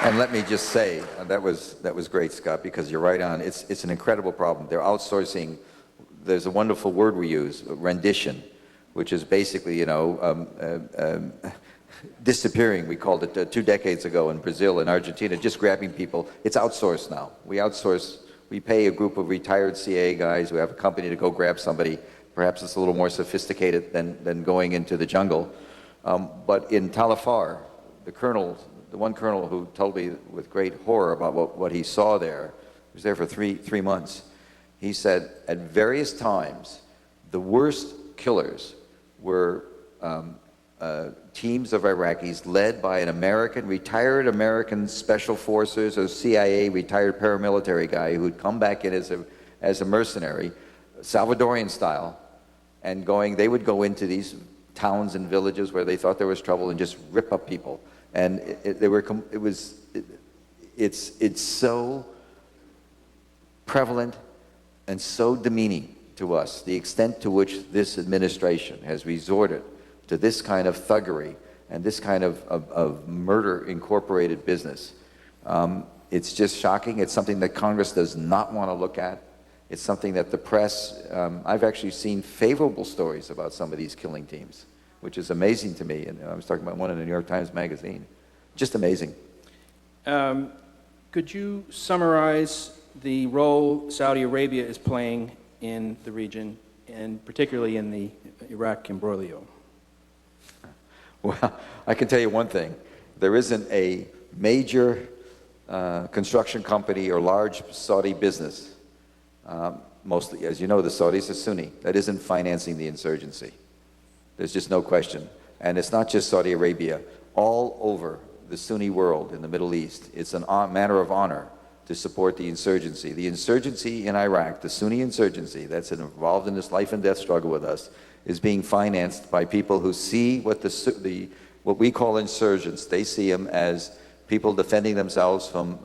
And let me just say, that was great, Scott, because you're right on. It's an incredible problem. They're outsourcing. There's a wonderful word we use, rendition, which is basically, disappearing. We called it 2 decades ago in Brazil and Argentina, just grabbing people. It's outsourced now. We outsource. We pay a group of retired CA guys who have a company to go grab somebody. Perhaps it's a little more sophisticated than going into the jungle. But in Talafar, the one colonel who told me with great horror about what he saw there, he was there for three months. He said at various times, the worst killers were teams of Iraqis led by an retired American Special Forces or CIA retired paramilitary guy who'd come back in as a mercenary, Salvadorian style, and they would go into these towns and villages where they thought there was trouble and just rip up people. And it's so prevalent and so demeaning to us, the extent to which this administration has resorted to this kind of thuggery and this kind of murder incorporated business. It's just shocking. It's something that Congress does not want to look at. It's something that the press, I've actually seen favorable stories about some of these killing teams, which is amazing to me. And I was talking about one in the New York Times Magazine. Just amazing. Could you summarize the role Saudi Arabia is playing in the region, and particularly in the Iraq imbroglio? Well, I can tell you one thing. There isn't a major construction company or large Saudi business, mostly, as you know, the Saudis are Sunni, that isn't financing the insurgency. There's just no question. And it's not just Saudi Arabia. All over the Sunni world in the Middle East, it's a matter of honor to support the insurgency. The insurgency in Iraq, the Sunni insurgency that's involved in this life and death struggle with us, is being financed by people who see what we call insurgents. They see them as people defending themselves from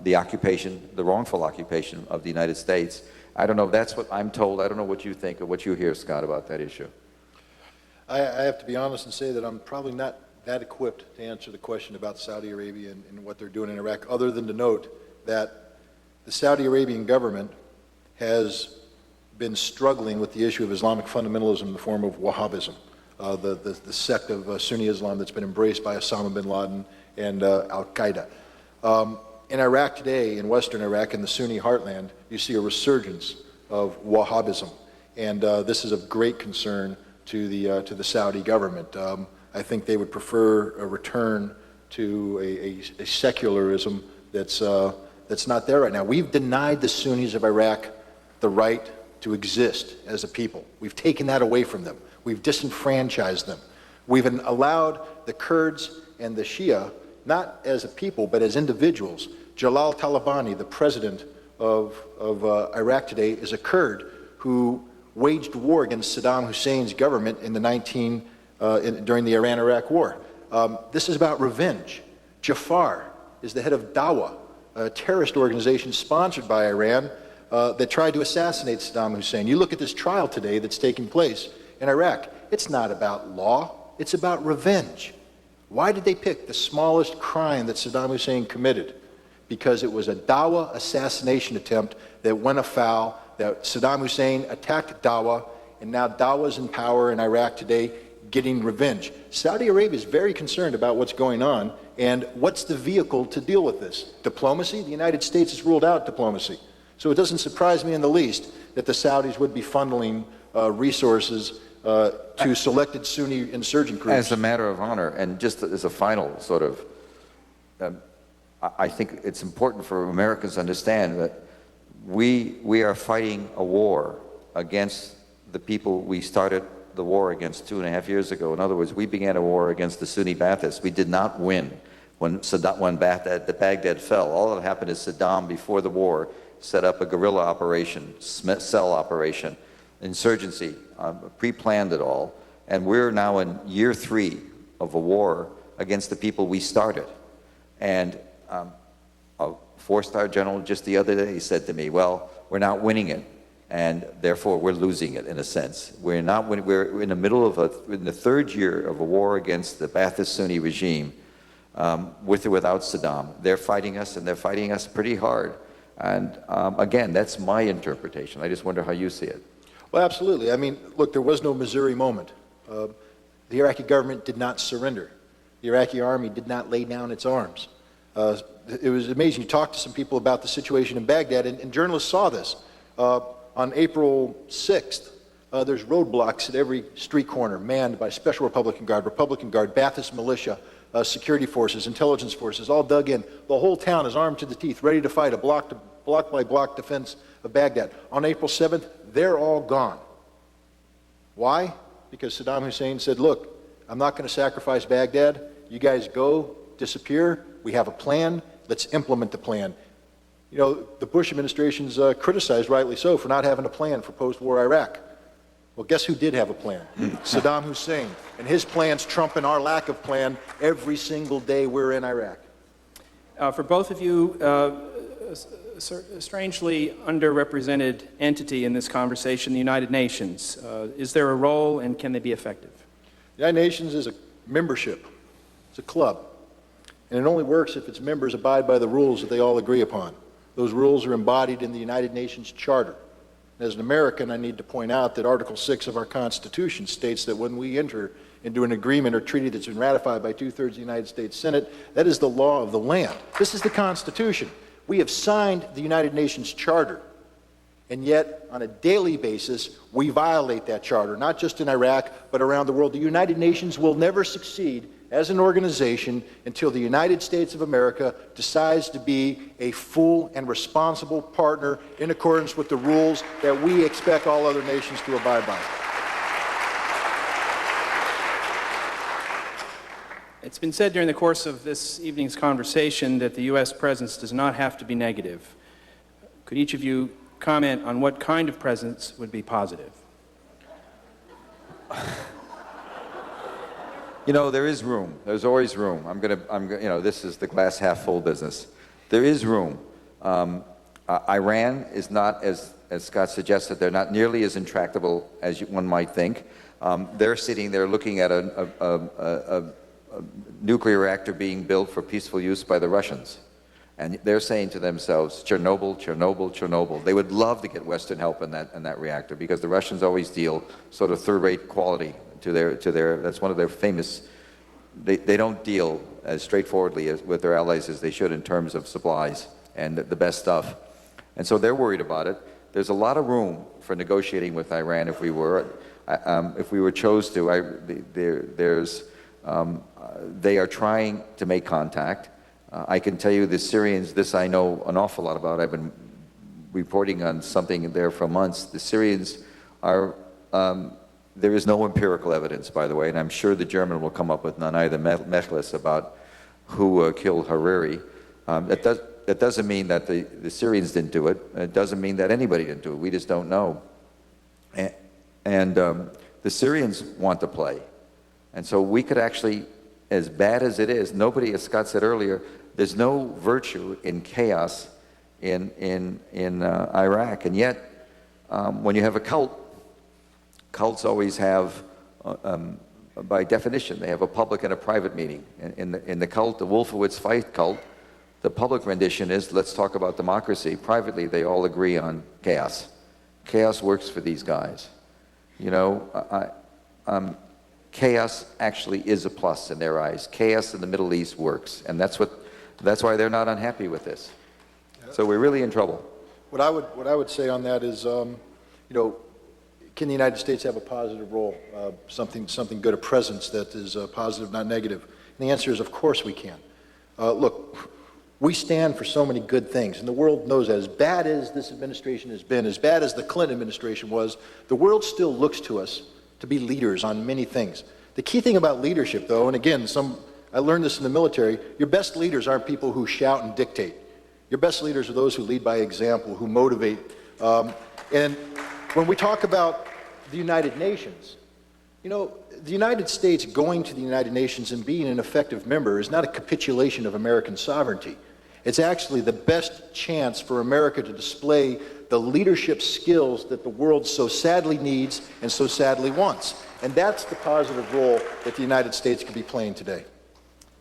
the occupation, the wrongful occupation of the United States. I don't know, that's what I'm told. I don't know what you think or what you hear, Scott, about that issue. I have to be honest and say that I'm probably not that equipped to answer the question about Saudi Arabia and what they're doing in Iraq, other than to note that the Saudi Arabian government has been struggling with the issue of Islamic fundamentalism in the form of Wahhabism, the sect of Sunni Islam that's been embraced by Osama bin Laden and Al-Qaeda. In Iraq today, in Western Iraq, in the Sunni heartland, you see a resurgence of Wahhabism, and this is of great concern to the Saudi government. I think they would prefer a return to a secularism that's not there right now. We've denied the Sunnis of Iraq the right to exist as a people. We've taken that away from them. We've disenfranchised them. We've allowed the Kurds and the Shia, not as a people, but as individuals. Jalal Talabani, the president of Iraq today, is a Kurd who waged war against Saddam Hussein's government in the during the Iran-Iraq War. This is about revenge. Jafar is the head of Dawa, a terrorist organization sponsored by Iran that tried to assassinate Saddam Hussein. You look at this trial today that's taking place in Iraq. It's not about law. It's about revenge. Why did they pick the smallest crime that Saddam Hussein committed? Because it was a Dawa assassination attempt that went afoul, that Saddam Hussein attacked Dawa, and now Dawa's in power in Iraq today, getting revenge. Saudi Arabia is very concerned about what's going on, and what's the vehicle to deal with this? Diplomacy? The United States has ruled out diplomacy. So it doesn't surprise me in the least that the Saudis would be funneling resources to selected Sunni insurgent groups. As a matter of honor, and just as a final sort of, I think it's important for Americans to understand that we are fighting a war against the people we started the war against 2.5 years ago. In other words, we began a war against the Sunni Baathists. We did not win when Baghdad fell. All that happened is Saddam, before the war, set up a guerrilla operation, cell operation, insurgency, pre-planned it all, and we're now in year 3 of a war against the people we started. And a 4-star general just the other day said to me, well, we're not winning it, and therefore we're losing it in a sense. We're not winning. We're in the middle of in the 3rd year of a war against the Ba'athist Sunni regime. with or without Saddam. They're fighting us, and they're fighting us pretty hard. And again, that's my interpretation. I just wonder how you see it. Well, absolutely. I mean, look, there was no Missouri moment. The Iraqi government did not surrender. The Iraqi army did not lay down its arms. It was amazing. You talked to some people about the situation in Baghdad, and journalists saw this. On April 6th, there's roadblocks at every street corner, manned by Special Republican Guard, Ba'athist militia, security forces, intelligence forces, all dug in. The whole town is armed to the teeth, ready to fight a block-by-block defense of Baghdad. On April 7th, they're all gone. Why? Because Saddam Hussein said, look, I'm not going to sacrifice Baghdad. You guys go, disappear. We have a plan. Let's implement the plan. You know, the Bush administration's criticized, rightly so, for not having a plan for post-war Iraq. Well, guess who did have a plan? Saddam Hussein. And his plans trumping our lack of plan every single day we're in Iraq. For both of you, a strangely underrepresented entity in this conversation, the United Nations. Is there a role, and can they be effective? The United Nations is a membership. It's a club. And it only works if its members abide by the rules that they all agree upon. Those rules are embodied in the United Nations Charter. As an American, I need to point out that Article 6 of our Constitution states that when we enter into an agreement or treaty that's been ratified by 2/3 of the United States Senate, that is the law of the land. This is the Constitution. We have signed the United Nations Charter, and yet on a daily basis, we violate that charter, not just in Iraq, but around the world. The United Nations will never succeed as an organization until the United States of America decides to be a full and responsible partner in accordance with the rules that we expect all other nations to abide by. It's been said during the course of this evening's conversation that the U.S. presence does not have to be negative. Could each of you comment on what kind of presence would be positive? You know, there is room. There's always room. You know, this is the glass half full business. There is room. Iran is not, as Scott suggested, they're not nearly as intractable as one might think. They're sitting there looking at a nuclear reactor being built for peaceful use by the Russians. And they're saying to themselves, Chernobyl, Chernobyl, Chernobyl. They would love to get Western help in that reactor, because the Russians always deal sort of third-rate quality to their, that's one of their famous, they don't deal as straightforwardly with their allies as they should in terms of supplies and the best stuff. And so they're worried about it. There's a lot of room for negotiating with Iran if we were chose to. They are trying to make contact. I can tell you the Syrians, this I know an awful lot about. I've been reporting on something there for months. The Syrians are, there is no empirical evidence, by the way, and I'm sure the German will come up with none either, Mechlis, about who killed Hariri. That doesn't mean that the Syrians didn't do it. It doesn't mean that anybody didn't do it. We just don't know. And the Syrians want to play. And so we could actually, as bad as it is, nobody, as Scott said earlier, there's no virtue in chaos in Iraq. And yet, when you have a cult, cults always have, by definition, they have a public and a private meeting. In the cult, the Wolfowitz fight cult, the public rendition is, let's talk about democracy. Privately, they all agree on chaos. Chaos works for these guys. You know, chaos actually is a plus in their eyes. Chaos in the Middle East works, and that's why they're not unhappy with this. So we're really in trouble. What I would say on that is, you know, can the United States have a positive role, something good, a presence that is positive, not negative? And the answer is, of course we can. Look, we stand for so many good things, and the world knows that. As bad as this administration has been, as bad as the Clinton administration was, the world still looks to us to be leaders on many things. The key thing about leadership, though, and again, I learned this in the military, your best leaders aren't people who shout and dictate. Your best leaders are those who lead by example, who motivate. And when we talk about the United Nations, you know, the United States going to the United Nations and being an effective member is not a capitulation of American sovereignty. It's actually the best chance for America to display the leadership skills that the world so sadly needs and so sadly wants. And that's the positive role that the United States could be playing today.